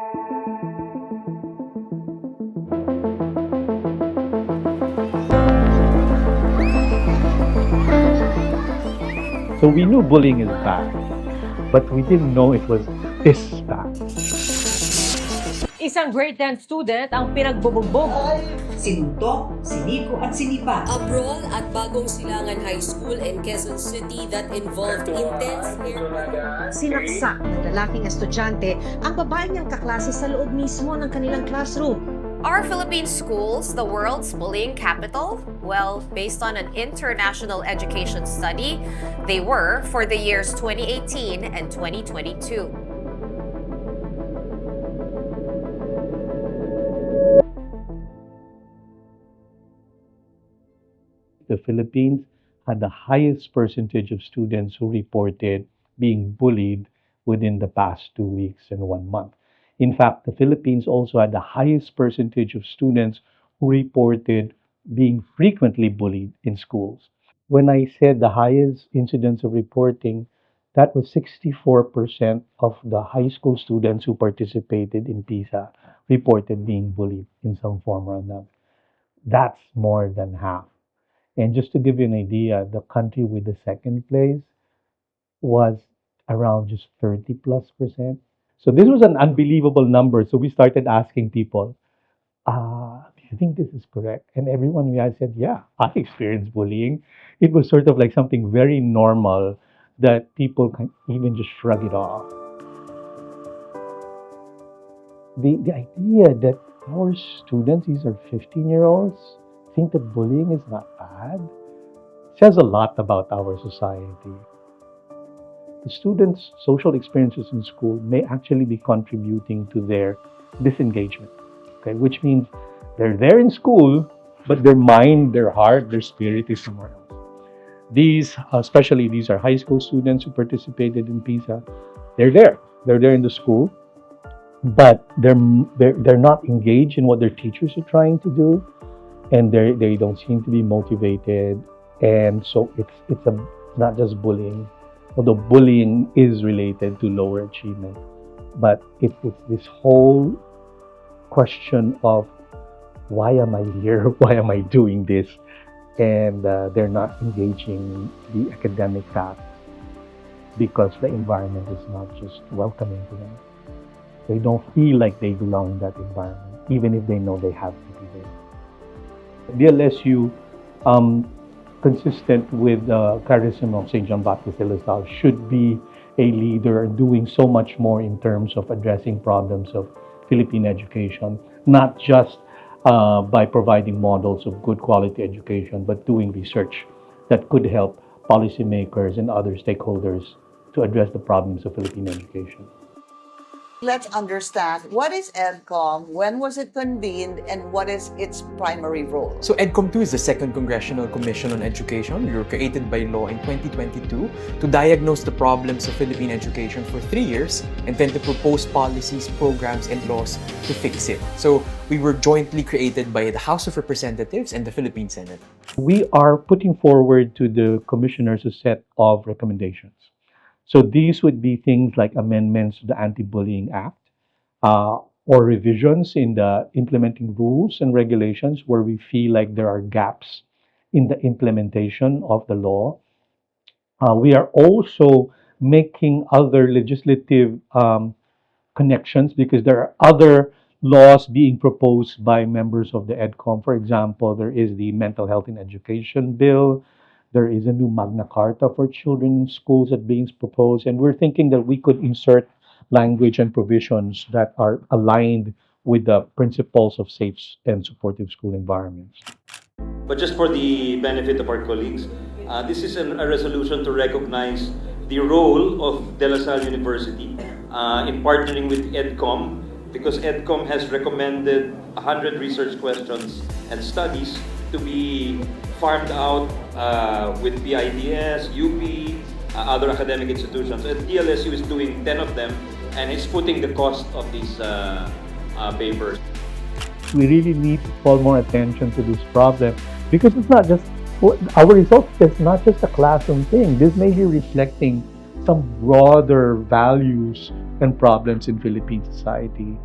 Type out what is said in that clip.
So we knew bullying is bad, but we didn't know it was this bad. Isang grade 10 student ang pinagbubugbog. Sinuntok, siniko at sinipa. A brawl at Bagong Silangan High School in Quezon City that involved intense Sinaksak ng lalaking estudyante ang babae niyang kaklase sa loob mismo ng kanilang classroom. Are Philippine schools the world's bullying capital? Well, based on an international education study, they were for the years 2018 and 2022. The Philippines had the highest percentage of students who reported being bullied within the past 2 weeks and 1 month. In fact, the Philippines also had the highest percentage of students who reported being frequently bullied in schools. When I said the highest incidence of reporting, that was 64% of the high school students who participated in PISA reported being bullied in some form or another. That's more than half. And just to give you an idea, the country with the second place was around just 30+%. So this was an unbelievable number. So we started asking people, do you think this is correct? And everyone we asked said, yeah, I experienced bullying. It was sort of like something very normal that people can even just shrug it off. The idea that our students, these are 15-year-olds, think that bullying is not bad says a lot about our society. The students' social experiences in school may actually be contributing to their disengagement, okay? Which means they're there in school, but their mind, their heart, their spirit is somewhere else. These, especially these are high school students who participated in PISA. They're there in the school, but they're not engaged in what their teachers are trying to do, and they don't seem to be motivated, and so it's not just bullying. Although bullying is related to lower achievement, but it's this whole question of why am I here? Why am I doing this? And they're not engaging the academic path because the environment is not just welcoming to them. They don't feel like they belong in that environment, even if they know they have to be there. DLSU, consistent with the charism of St. John Baptist de La Salle, should be a leader doing so much more in terms of addressing problems of Philippine education, not just by providing models of good quality education, but doing research that could help policymakers and other stakeholders to address the problems of Philippine education. Let's understand, what is EDCOM, when was it convened, and what is its primary role? So EDCOM II is the Second Congressional Commission on Education. We were created by law in 2022 to diagnose the problems of Philippine education for 3 years and then to propose policies, programs, and laws to fix it. So we were jointly created by the House of Representatives and the Philippine Senate. We are putting forward to the commissioners a set of recommendations. So these would be things like amendments to the Anti-Bullying Act, or revisions in the implementing rules and regulations where we feel like there are gaps in the implementation of the law. We are also making other legislative connections because there are other laws being proposed by members of the EDCOM. For example, there is the Mental Health in Education Bill. There is a new Magna Carta for children in schools that being proposed, and we're thinking that we could insert language and provisions that are aligned with the principles of safe and supportive school environments. But just for the benefit of our colleagues, this is a resolution to recognize the role of De La Salle University in partnering with EDCOM, because EDCOM has recommended 100 research questions and studies to be farmed out with PIDS, UP, other academic institutions. And DLSU is doing 10 of them, and it's putting the cost of these papers. We really need to call more attention to this problem because it's not just, our results is not just a classroom thing. This may be reflecting some broader values and problems in Philippine society.